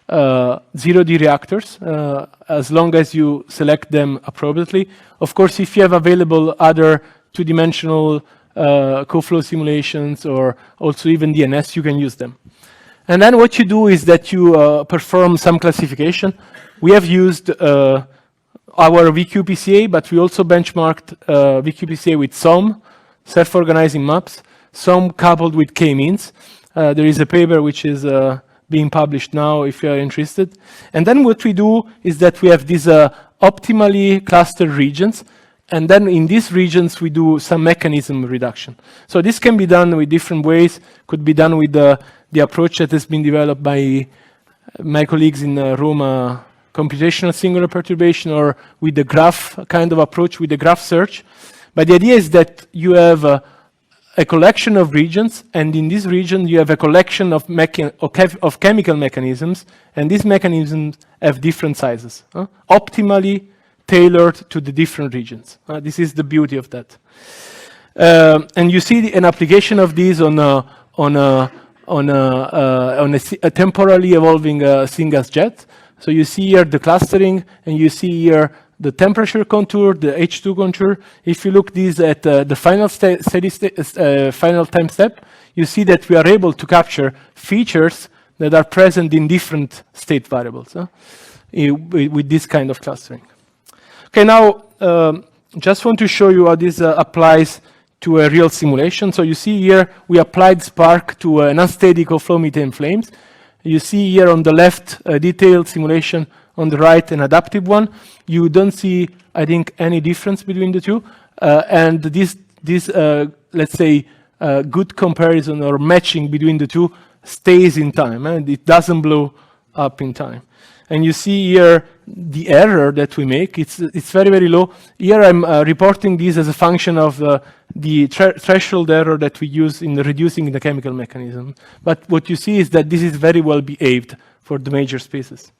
0D reactors, as long as you select them appropriately. Of course, if you have available other two-dimensional co-flow simulations or also even DNS, you can use them. And then what you do is that you perform some classification. We have used our VQPCA, but we also benchmarked VQPCA with SOM, self-organizing maps, SOM coupled with k-means. There is a paper which is being published now if you are interested. And then what we do is that we have these optimally clustered regions. And then in these regions, we do some mechanism reduction. So this can be done with different ways. Could be done with the approach that has been developed by my colleagues in Roma, computational singular perturbation, or with the graph kind of approach with the graph search. But the idea is that you have a collection of regions, and in this region you have a collection of chemical mechanisms, and these mechanisms have different sizes, optimally tailored to the different regions. This is the beauty of that. And you see an application of these on a temporally evolving syngas jet. So you see here the clustering, and you see here the temperature contour, the H2 contour. If you look these at the final final time step, you see that we are able to capture features that are present in different state variables with this kind of clustering. Okay, now just want to show you how this applies to a real simulation. So you see here we applied Spark to an unsteady co-flow methane flames. You see here on the left a detailed simulation, on the right an adaptive one. You don't see, I think, any difference between the two. And this let's say, good comparison or matching between the two stays in time, and it doesn't blow up in time. And you see here the error that we make. It's very, very low. Here I'm reporting this as a function of the threshold error that we use in reducing the chemical mechanism. But what you see is that this is very well behaved for the major species.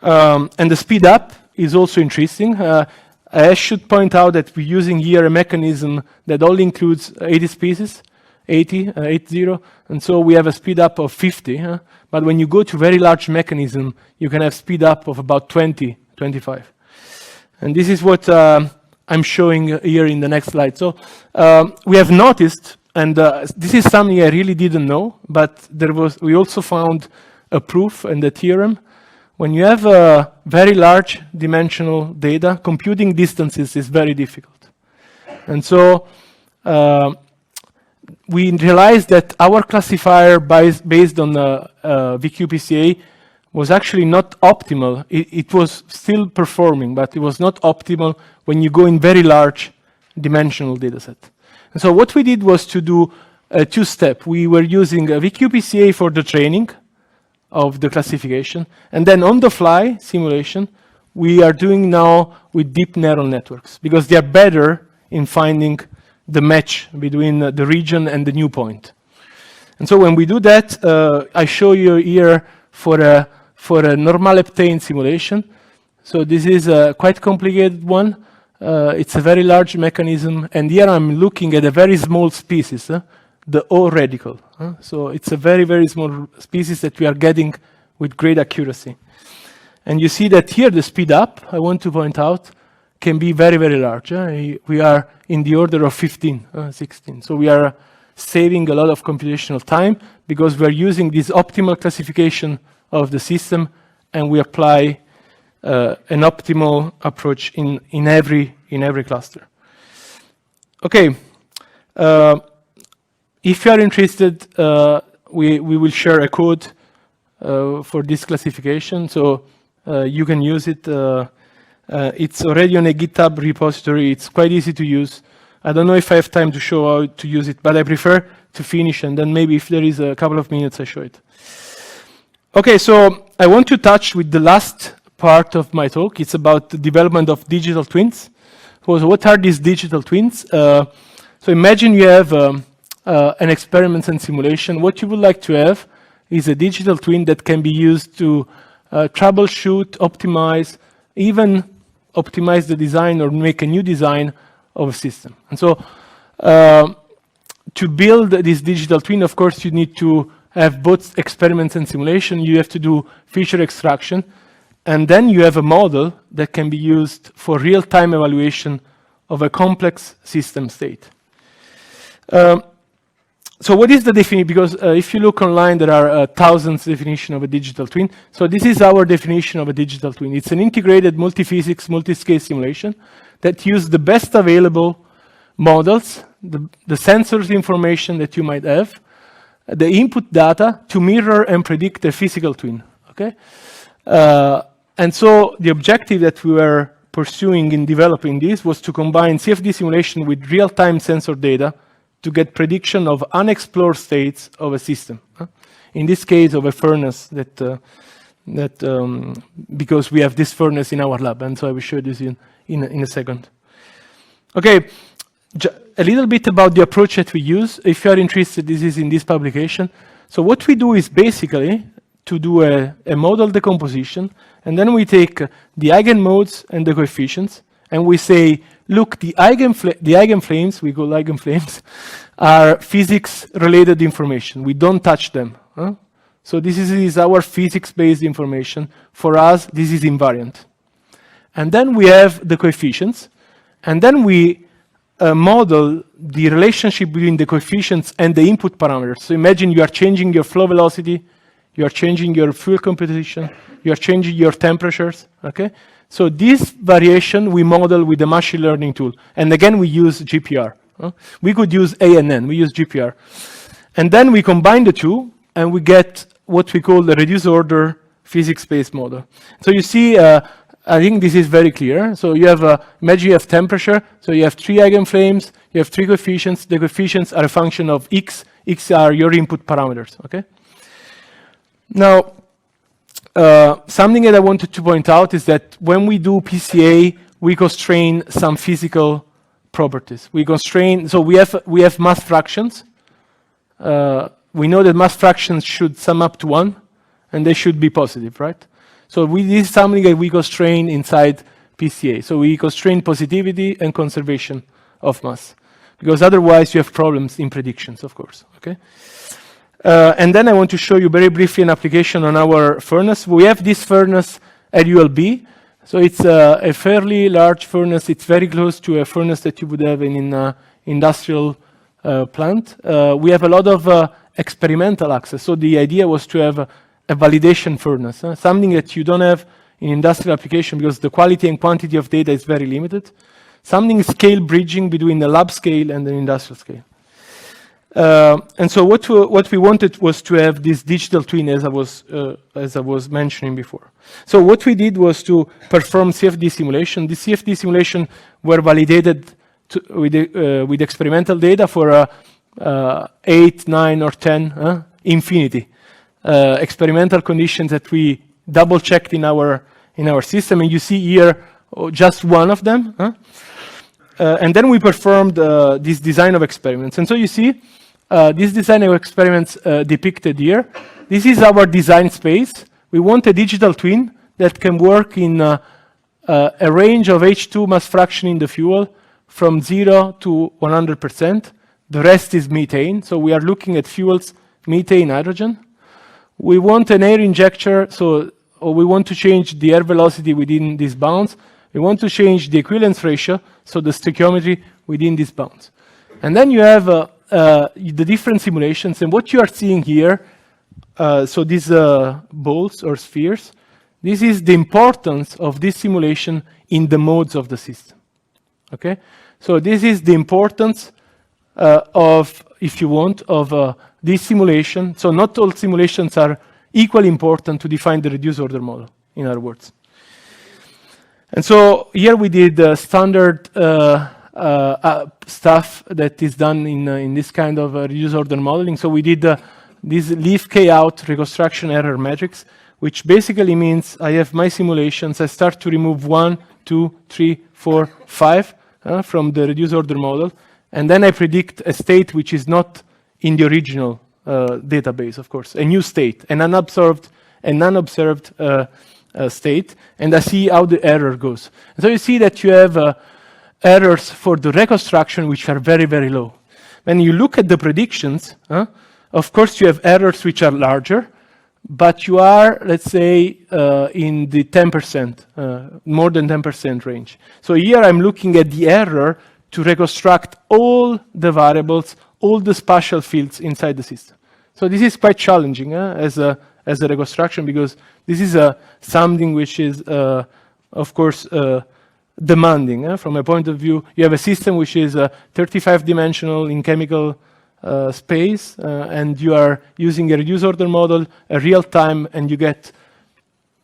And the speed up is also interesting. I should point out that we're using here a mechanism that only includes 80 species, 80, and so we have a speed up of 50. But when you go to very large mechanism, you can have speed up of about 20, 25. And this is what I'm showing here in the next slide. So we have noticed, and this is something I really didn't know, but we also found a proof and a theorem. When you have very large dimensional data, computing distances is very difficult. And so we realized that our classifier based on VQPCA was actually not optimal. It was still performing, but it was not optimal when you go in very large dimensional data set. And so what we did was to do a two-step. We were using a VQPCA for the training of the classification, and then on the fly simulation we are doing now with deep neural networks, because they are better in finding the match between the region and the new point. And so when we do that, I show you here for a normaleptane simulation. So this is a quite complicated one. It's a very large mechanism, and here I'm looking at a very small species, the O radical. So it's a very, very small species that we are getting with great accuracy. And you see that here the speed up, I want to point out, can be very, very large. We are in the order of 15, 16. So we are saving a lot of computational time because we're using this optimal classification of the system, and we apply an optimal approach in every cluster. Okay. If you are interested, we will share a code for this classification, so you can use it. It's already on a GitHub repository. It's quite easy to use. I don't know if I have time to show how to use it, but I prefer to finish, and then maybe if there is a couple of minutes, I show it. Okay, so I want to touch with the last part of my talk. It's about the development of digital twins. So what are these digital twins? So imagine you have an experiment and simulation. What you would like to have is a digital twin that can be used to troubleshoot, optimize, even optimize the design or make a new design of a system. And so to build this digital twin, of course, you need to have both experiments and simulation. You have to do feature extraction. And then you have a model that can be used for real-time evaluation of a complex system state. So what is the definition? Because if you look online, there are thousands definitions of a digital twin. So this is our definition of a digital twin. It's an integrated multi-physics, multi-scale simulation that uses the best available models, the sensors information that you might have, the input data to mirror and predict a physical twin. Okay, and so the objective that we were pursuing in developing this was to combine CFD simulation with real-time sensor data to get prediction of unexplored states of a system. In this case, of a furnace because we have this furnace in our lab, and so I will show this in a second. Okay, a little bit about the approach that we use. If you are interested, this is in this publication. So what we do is basically to do a model decomposition, and then we take the eigenmodes and the coefficients, and we say, look, the eigenflames, we call eigenflames, are physics-related information. We don't touch them. So this is our physics-based information. For us, this is invariant. And then we have the coefficients, and then we model the relationship between the coefficients and the input parameters. So imagine you are changing your flow velocity, you are changing your fuel composition, you are changing your temperatures, okay? So this variation we model with the machine learning tool. And again, we use GPR. We could use ANN, we use GPR. And then we combine the two, and we get what we call the reduced order physics-based model. So you see, I think this is very clear. So you have, imagine you have temperature, so you have 3 eigenflames, you have 3 coefficients. The coefficients are a function of x. X are your input parameters, okay? Now, something that I wanted to point out is that when we do PCA, we constrain some physical properties. We constrain, so we have mass fractions. We know that mass fractions should sum up to 1, and they should be positive, right? So this is something that we constrain inside PCA. So we constrain positivity and conservation of mass, because otherwise you have problems in predictions, of course, okay? And then I want to show you very briefly an application on our furnace. We have this furnace at ULB. So it's a fairly large furnace. It's very close to a furnace that you would have in an industrial plant. We have a lot of experimental access. So the idea was to have a validation furnace, something that you don't have in industrial application because the quality and quantity of data is very limited. Something scale bridging between the lab scale and the industrial scale. And so what we wanted was to have this digital twin, as I was mentioning before. So what we did was to perform CFD simulation. The CFD simulation were validated with experimental data for 8, 9, or 10 infinity experimental conditions that we double checked in our system, and you see here just one of them. And then we performed this design of experiments, and so you see. This design of experiments depicted here. This is our design space. We want a digital twin that can work in a range of H2 mass fraction in the fuel from 0 to 100%. The rest is methane. So we are looking at fuels, methane, hydrogen. We want an air injector, or we want to change the air velocity within these bounds. We want to change the equivalence ratio, so the stoichiometry within these bounds. And then you have the different simulations, and what you are seeing here, so these balls or spheres, this is the importance of this simulation in the modes of the system. Okay, so this is the importance of, if you want, of this simulation. So not all simulations are equally important to define the reduced order model, in other words. And so here we did standard stuff that is done in this kind of reduced order modeling. So we did this leave k-out reconstruction error matrix, which basically means I have my simulations. I start to remove 1, 2, 3, 4, 5 from the reduced order model, and then I predict a state which is not in the original database, of course, a new state, an unobserved state, and I see how the error goes. And so you see that you have errors for the reconstruction which are very, very low. When you look at the predictions, Of course, you have errors which are larger, but you are, let's say, in the 10%, more than 10% range. So here I'm looking at the error to reconstruct all the variables, all the spatial fields inside the system. So this is quite challenging as a reconstruction, because this is something which is, of course, demanding. From a point of view, you have a system which is 35-dimensional in chemical space, and you are using a reduced order model, a real time, and you get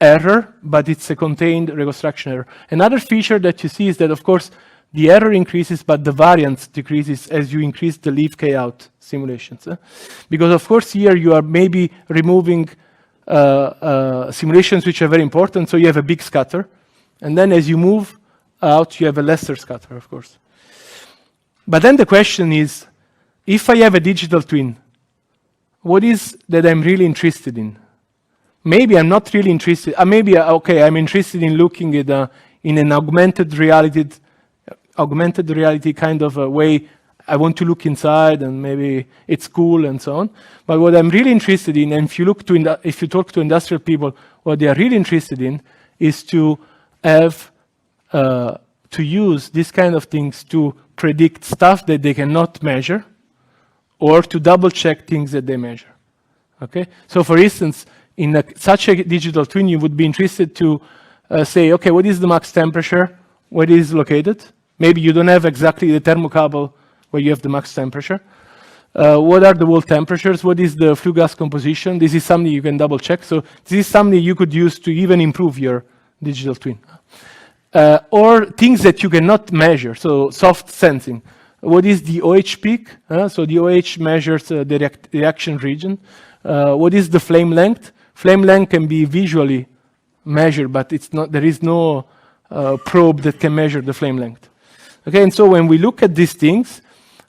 error, but it's a contained reconstruction error. Another feature that you see is that, of course, the error increases, but the variance decreases as you increase the leave K-out simulations. Because, of course, here you are maybe removing simulations which are very important, so you have a big scatter. And then as you move out, you have a lesser scatter, of course. But then the question is, if I have a digital twin, what is that I'm really interested in? Maybe I'm not really interested. Maybe, okay, I'm interested in looking at in an augmented reality kind of a way. I want to look inside, and maybe it's cool and so on. But what I'm really interested in, and if you talk to industrial people, what they are really interested in is to have to use these kind of things to predict stuff that they cannot measure, or to double check things that they measure. Okay? So for instance, in such a digital twin, you would be interested to say, okay, what is the max temperature? Where it is located? Maybe you don't have exactly the thermocouple where you have the max temperature. What are the wall temperatures? What is the flue gas composition? This is something you can double check. So this is something you could use to even improve your digital twin. Or things that you cannot measure, so soft sensing. What is the OH peak? So the OH measures the reaction region. What is the flame length? Flame length can be visually measured, but it's not. There is no probe that can measure the flame length. Okay, and so when we look at these things,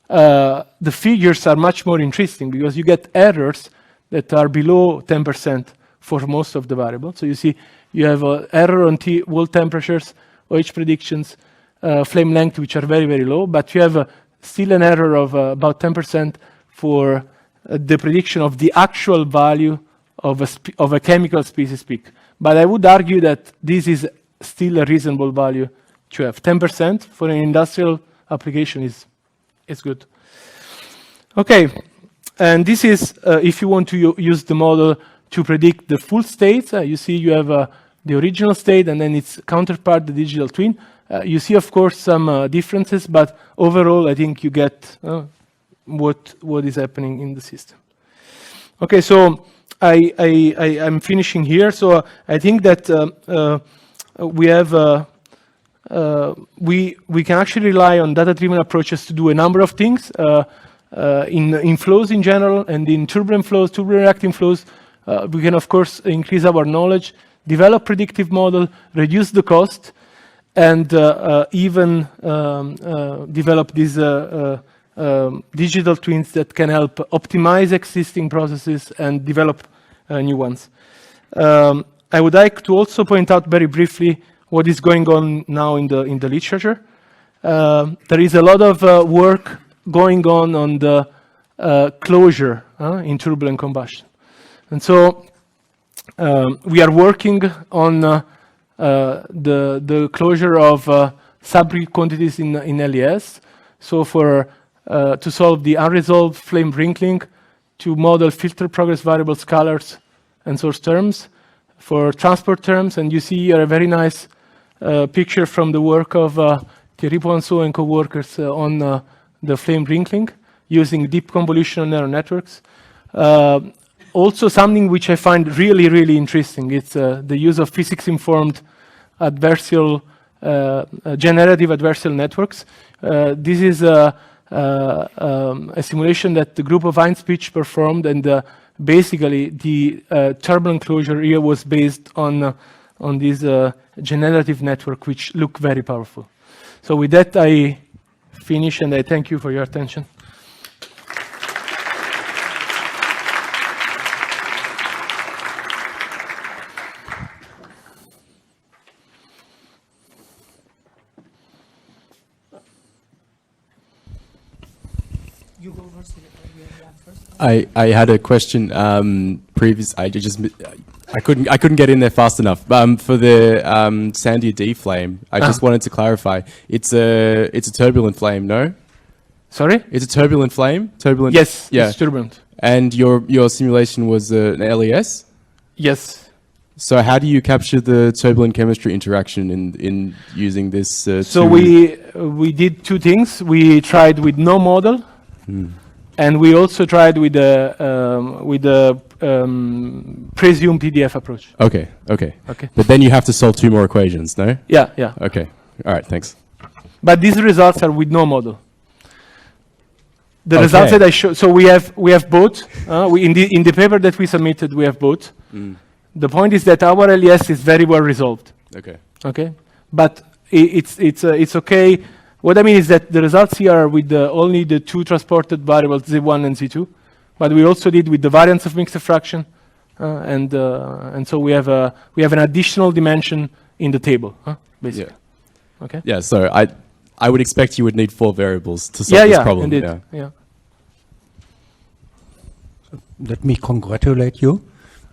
the figures are much more interesting, because you get errors that are below 10% for most of the variables. So you see, you have error on wall temperatures, OH predictions, flame length, which are very, very low, but you have still an error of about 10% for the prediction of the actual value of a chemical species peak. But I would argue that this is still a reasonable value to have. 10% for an industrial application is good. Okay, and this is if you want to use the model to predict the full state. You see, you have the original state, and then its counterpart, the digital twin. You see, of course, some differences, but overall, I think you get what is happening in the system. Okay, so I'm finishing here. So I think that we have we can actually rely on data-driven approaches to do a number of things in flows in general, and in turbulent flows, turbulent reacting flows. We can, of course, increase our knowledge, develop predictive model, reduce the cost, and even develop these digital twins that can help optimize existing processes and develop new ones. I would like to also point out very briefly what is going on now in the literature. There is a lot of work going on the closure in turbulent combustion. And so we are working on the closure of subgrid quantities in LES. So for to solve the unresolved flame wrinkling, to model filter progress variable scalars and source terms, for transport terms. And you see here a very nice picture from the work of Thierry Poinceau and co-workers on the flame wrinkling using deep convolutional neural networks. Also something which I find really, really interesting, it's the use of physics-informed adversarial, generative adversarial networks. This is a simulation that the group of Einspeech performed, and basically the turbulent closure here was based on this generative network, which look very powerful. So with that, I finish, and I thank you for your attention. You go first. I had a question I couldn't get in there fast enough. For the Sandia D flame, I just wanted to clarify. It's a turbulent flame, no? Sorry? It's a turbulent flame? Turbulent. Yes, yeah. it's turbulent. And your simulation was an LES? Yes. So how do you capture the turbulent chemistry interaction in using this? So we did two things. We tried with no model, and we also tried with the presumed PDF approach. Okay. Okay. But then you have to solve two more equations, no? Yeah. Okay. All right. Thanks. But these results are with no model. The results that I show. So we have both. In the paper that we submitted, we have both. The point is that our LES is very well resolved. Okay. But it's okay. What I mean is that the results here are with only the two transported variables Z1 and Z2, but we also did with the variance of mixed fraction, and so we have an additional dimension in the table, basically. Yeah. Okay. Yeah. So I would expect you would need 4 variables to solve this problem. Indeed. Yeah. Let me congratulate you.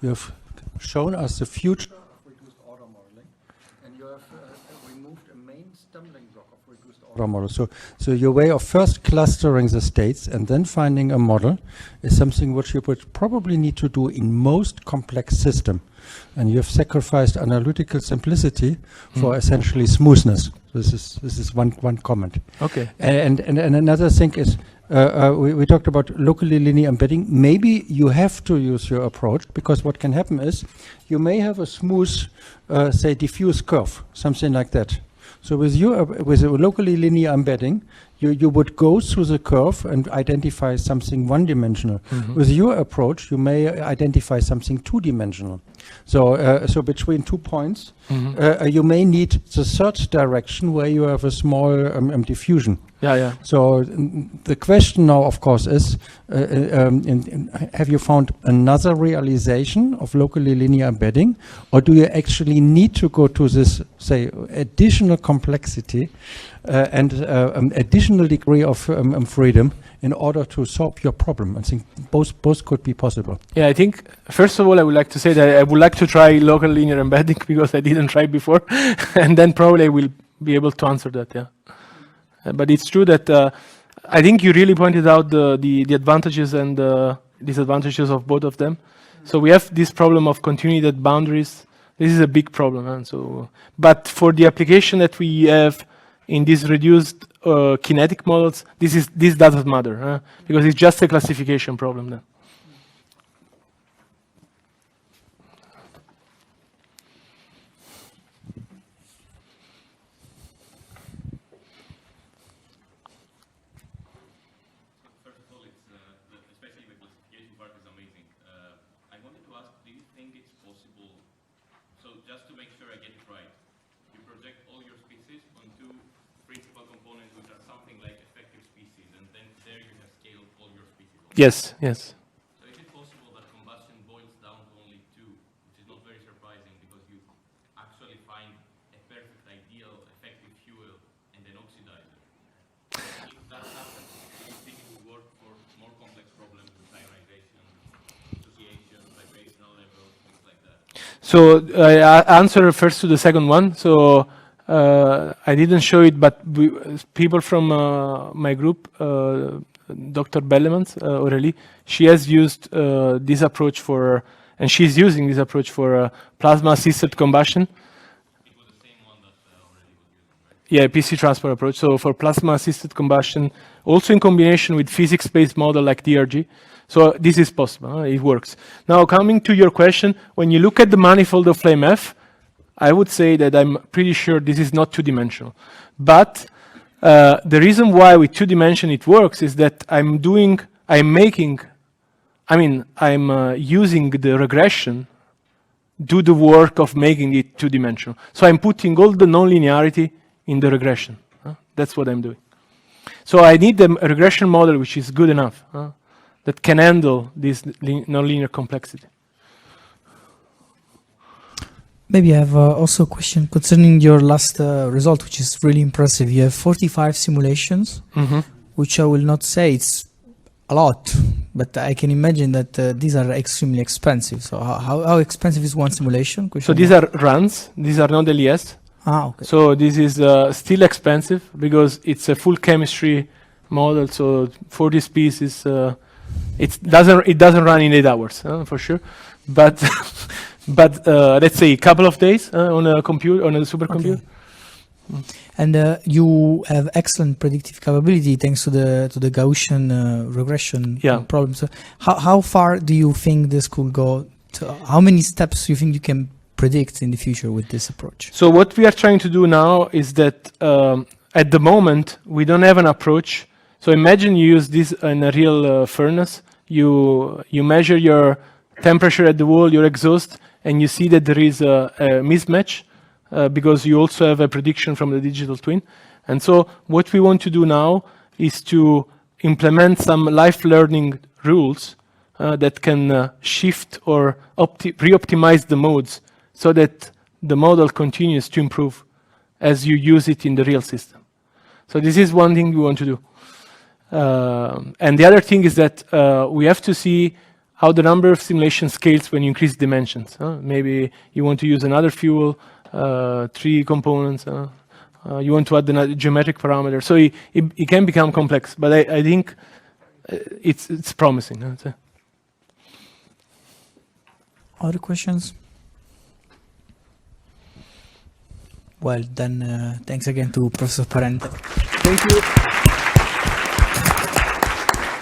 You have shown us the future of reduced order modeling, and you have removed a main stumbling block of reduced order model. So your way of first clustering the states and then finding a model is something which you would probably need to do in most complex system. And you have sacrificed analytical simplicity for essentially smoothness. This is one comment. Okay. And another thing is, we talked about locally linear embedding. Maybe you have to use your approach, because what can happen is you may have a smooth, say, diffuse curve, something like that. So with a locally linear embedding, you would go through the curve and identify something one-dimensional. With your approach, you may identify something two-dimensional. So between 2 points, you may need the third direction where you have a small diffusion. Yeah. So the question now, of course, is have you found another realization of locally linear embedding, or do you actually need to go to this, say, additional complexity and additional degree of freedom in order to solve your problem? I think both could be possible. Yeah, I think, first of all, I would like to say that I would like to try local linear embedding because I didn't try before, and then probably I will be able to answer that, yeah. But it's true that I think you really pointed out the advantages and disadvantages of both of them. So we have this problem of continuity at boundaries. This is a big problem. And so, but for the application that we have in these reduced kinetic models, this doesn't matter because it's just a classification problem then. Yes. So is it possible that combustion boils down to only 2, which is not very surprising because you actually find a perfect ideal effective fuel and an oxidizer? If that happens, do you think it would work for more complex problems with ionization, association, vibrational levels, things like that? So I answer first to the second one. So I didn't show it, but people from my group, Dr. Bellemans, Aurélie, she has used this approach and she's using this approach for plasma-assisted combustion. It was the same one that Aurélie was using, right? Yeah, PC transport approach. So for plasma-assisted combustion, also in combination with physics-based model like DRG. So this is possible, it works. Now coming to your question, when you look at the manifold of flame F, I would say that I'm pretty sure this is not two-dimensional. But the reason why with 2-dimension it works is that I'm using the regression, do the work of making it 2-dimensional. So I'm putting all the nonlinearity in the regression. That's what I'm doing. So I need a regression model which is good enough, that can handle this nonlinear complexity. Maybe I have also a question concerning your last result, which is really impressive. You have 45 simulations, which I will not say it's a lot, but I can imagine that these are extremely expensive. So how expensive is one simulation? So these are runs. These are not LES. Ah, okay. So this is still expensive because it's a full chemistry model. So for this piece, it doesn't run in 8 hours for sure, but but let's say a couple of days on a computer, on a supercomputer. Okay. And you have excellent predictive capability thanks to the Gaussian regression problem. So how far do you think this could go? How many steps do you think you can predict in the future with this approach? So what we are trying to do now is that at the moment we don't have an approach. So imagine you use this in a real furnace. You measure your temperature at the wall, your exhaust, and you see that there is a mismatch because you also have a prediction from the digital twin. And so what we want to do now is to implement some life learning rules that can shift or re-optimize the modes so that the model continues to improve as you use it in the real system. So this is one thing we want to do. And the other thing is that we have to see how the number of simulations scales when you increase dimensions. Maybe you want to use another fuel, 3 components. You want to add another geometric parameter. So it can become complex, but I think it's promising. Other questions? Well, then thanks again to Professor Parente. Thank you.